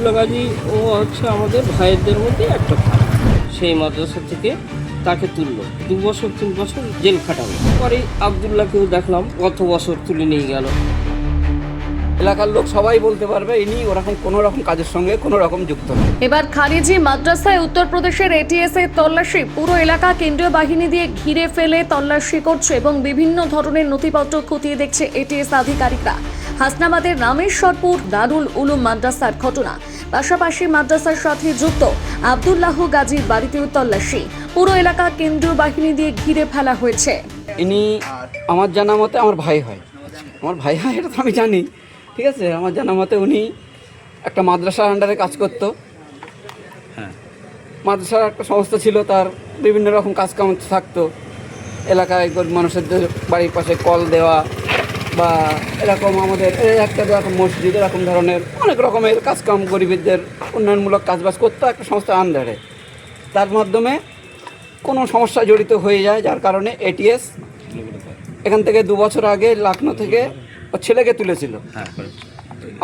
আব্দুল্লাহ গাজী ও হচ্ছে আমাদের ভাইদের মধ্যে একটা ভাই। সেই মাদ্রাসা থেকে তাকে তুললো, 2 বছর 3 বছর জেল খাটালো। পরে আব্দুল্লাহকেও দেখলাম গত বছর তুলে নিয়ে গেল। এলাকার লোক সবাই বলতে পারবে ইনি ওরকম কোনো রকম কাজের সঙ্গে কোনো রকম যুক্ত না। এবার খারিজি মাদ্রাসায় উত্তরপ্রদেশের এটিএস এর তল্লাশি। পুরো এলাকা কেন্দ্রীয় বাহিনী দিয়ে ঘিরে ফেলে তল্লাশি করছে এবং বিভিন্ন ধরনের নথিপত্র খতিয়ে দেখছে এটিএস আধিকারিকরা। হাসনাবাদের রামেশ্বরপুর দারুল উলুম মাদ্রাসার ঘটনা, পাশাপাশি মাদ্রাসার সাথে যুক্ত আব্দুল্লাহ গাজীর বাড়িতেও তল্লাশি। পুরো এলাকা কেন্দ্রীয় বাহিনী দিয়ে ঘিরে ফেলা হয়েছে। ইনি আমার জানা মতে আমার ভাই হয়, আমার ভাই হয় এটা তো আমি জানি, ঠিক আছে। আমার জানা মতে উনি একটা মাদ্রাসার আন্ডারে কাজ করতো। হ্যাঁ, মাদ্রাসার একটা সংস্থা ছিল, তার বিভিন্ন রকম কাজকাম থাকতো। এলাকায় গরিব মানুষদের বাড়ির পাশে কল দেওয়া বা এরকম আমাদের একটা এরকম মসজিদ এরকম ধরনের অনেক রকমের কাজকাম গরিবদের উন্নয়নমূলক কাজবাজ করতো একটা সংস্থার আন্ডারে। তার মাধ্যমে কোনো সমস্যা জড়িত হয়ে যায়, যার কারণে এটিএস এখান থেকে 2 বছর আগে লখনৌ থেকে ওর ছেলেকে তুলেছিল।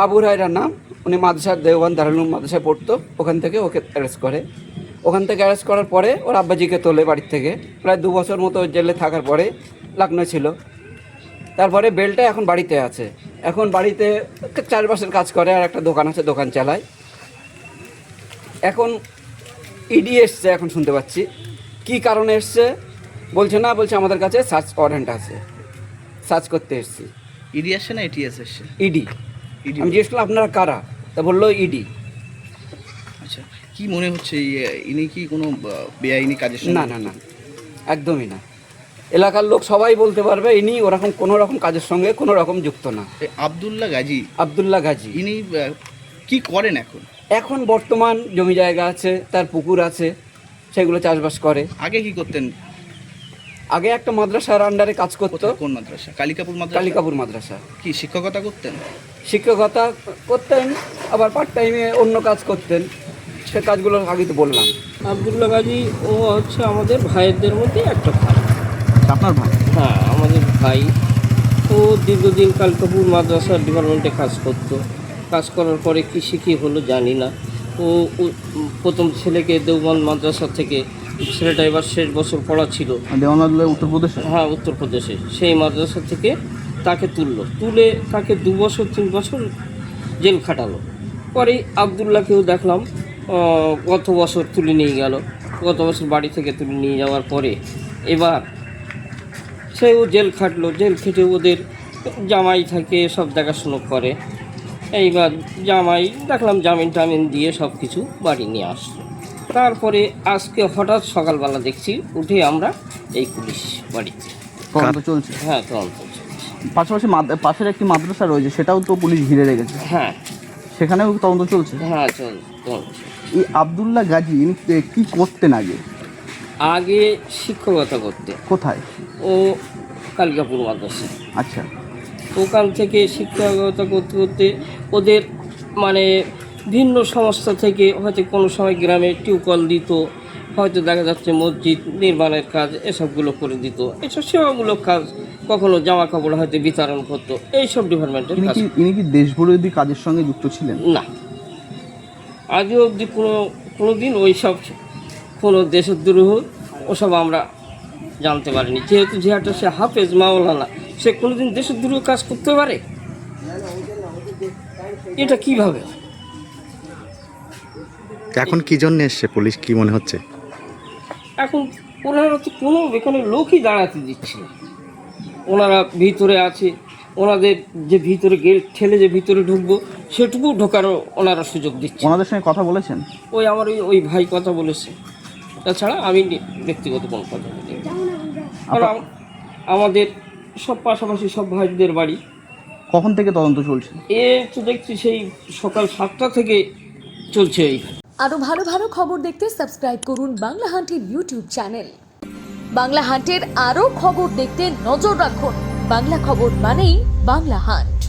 আবু রায়রার নাম, উনি মাদ্রাসার দেওবান দারুল উলুম মাদ্রাসায় পড়তো। ওখান থেকে ওকে অ্যারেস্ট করে। ওখান থেকে অ্যারেস্ট করার পরে ওর আব্বাজিকে তোলে বাড়ির থেকে। প্রায় 2 বছর মতো জেলে থাকার পরে লখনৌ ছিল। তারপরে বেলটা এখন বাড়িতে আছে। এখন বাড়িতে চারপাশের কাজ করে, আর একটা দোকান আছে, দোকান চালায়। এখন ইডি এসছে, এখন শুনতে পাচ্ছি। কি কারণে এসছে বলছে না, বলছে আমাদের কাছে সার্চ ওয়ারেন্ট আছে, সার্চ করতে এসছি। ইডি আসছে না এটিএস আসছে? ইডি। আমি জিজ্ঞেস করলাম আপনারা কারা, তা বললো ইডি। আচ্ছা, কি মনে হচ্ছে ইনি কি কোনো বেআইনি কাজের সঙ্গে? না না না, একদমই না। এলাকার লোক সবাই বলতে পারবে ইনি ওরকম কোনো রকম কাজের সঙ্গে কোনো রকম যুক্ত না। আব্দুল্লাহ গাজী, আব্দুল্লাহ গাজী ইনি কি করেন এখন? এখন বর্তমান জমি জায়গা আছে, তার পুকুর আছে, সেগুলো চাষবাস করে। আগে কি করতেন? আগে একটা মাদ্রাসার আন্ডারে কাজ করতো। কোথায়, কোন মাদ্রাসা? কালিকাপুর মাদ্রাসা? কালিকাপুর মাদ্রাসা। কি শিক্ষকতা করতেন? শিক্ষকতা করতেন, আবার পার্ট টাইমে অন্য কাজ করতেন। সে কাজগুলো আগে তো বললাম। আব্দুল্লাহ গাজী ও হচ্ছে আমাদের ভাইদের মধ্যে একটা ভাই। আপনার ভাই? হ্যাঁ, আমাদের ভাই। ও দীর্ঘদিন কালকাপুর মাদ্রাসার ডিপার্টমেন্টে কাজ করতো। কাজ করার পরে কী শিখি হলো জানি না। ও প্রথম ছেলেকে দেওবন্দ মাদ্রাসা থেকে, ছেলেটা এবার শেষ বছর পড়া ছিল উত্তরপ্রদেশে। হ্যাঁ, উত্তরপ্রদেশে। সেই মাদ্রাসা থেকে তাকে তুলে তাকে 2 বছর 3 বছর জেল খাটালো। পরে আব্দুল্লাহকেও দেখলাম গত বছর তুলে নিয়ে গেল। গত বছর বাড়ি থেকে তুলে নিয়ে যাওয়ার পরে এবার সেও জেল খাটলো। জেল খেটে ওদের জামাই থাকে, সব দেখাশুনো করে। এইবার জামাই দেখলাম জামিন টামিন দিয়ে সব কিছু বাড়ি নিয়ে আসলো। তারপরে আজকে হঠাৎ সকালবেলা দেখছি উঠে আমরা এই পুলিশ বাড়িতে। তদন্ত চলছে? হ্যাঁ, তদন্ত চলছে। পাশাপাশি পাশের একটি মাদ্রাসা রয়েছে, সেটাও তো পুলিশ ঘিরে রেখেছে। হ্যাঁ সেখানেও তদন্ত চলছে? হ্যাঁ, তদন্ত। এই আব্দুল্লাহ গাজী ইনি কি করতেন আগে? আগে শিক্ষকতা করতে। কোথায়? ও কালিকাপুর মাদ্রাসা। আচ্ছা। ওখান থেকে শিক্ষকতা করতে করতে ওদের মানে ভিন্ন সংস্থা থেকে হয়তো কোনো সময় গ্রামে টিউবওয়েল দিত, হয়তো দেখা যাচ্ছে মসজিদ নির্মাণের কাজ এসবগুলো করে দিত। এসব সেবামূলক কাজ, কখনো জামা কাপড় হয়তো বিতরণ করতো, এইসব ডিপার্টমেন্টের কাজ। ইনি কি দেশবিরোধী কাজের সঙ্গে যুক্ত ছিলেন? না, আজও অবধি কোনো দিন ওই সব কোনো দেশদ্রোহ ওসব আমরা জানতে পারিনি। যেহেতু যেহাটা সে হাফেজ মাওলানা, সে কোনোদিন দেশদ্রোহ কাজ করতে পারে? এটা কিভাবে? এখন কি জন্য এসছে পুলিশ, কি মনে হচ্ছে? এখন ওনারা তো কোনো এখানে লোকই দাঁড়াতে দিচ্ছে না। ওনারা ভিতরে আছে, ওনাদের যে ভিতরে গেট ঠেলে যে ভিতরে ঢুকবো সেটুকু ঢোকারও ওনারা সুযোগ দিচ্ছে। ওনাদের সঙ্গে কথা বলেছেন? ওই আমার ওই ভাই কথা বলেছে, তাছাড়া আমি ব্যক্তিগত কোনো কথা বলি। কারণ আমাদের সব পাশাপাশি সব ভাইদের বাড়ি। কখন থেকে তদন্ত চলছে? এ তো দেখছি সেই সকাল 7টা থেকে চলছে। আরো ভালো ভালো খবর দেখতে সাবস্ক্রাইব করুন বাংলা হান্টের ইউটিউব চ্যানেল। বাংলা হান্টের আরো খবর দেখতে নজর রাখুন। বাংলা খবর মানেই বাংলা হান্ট।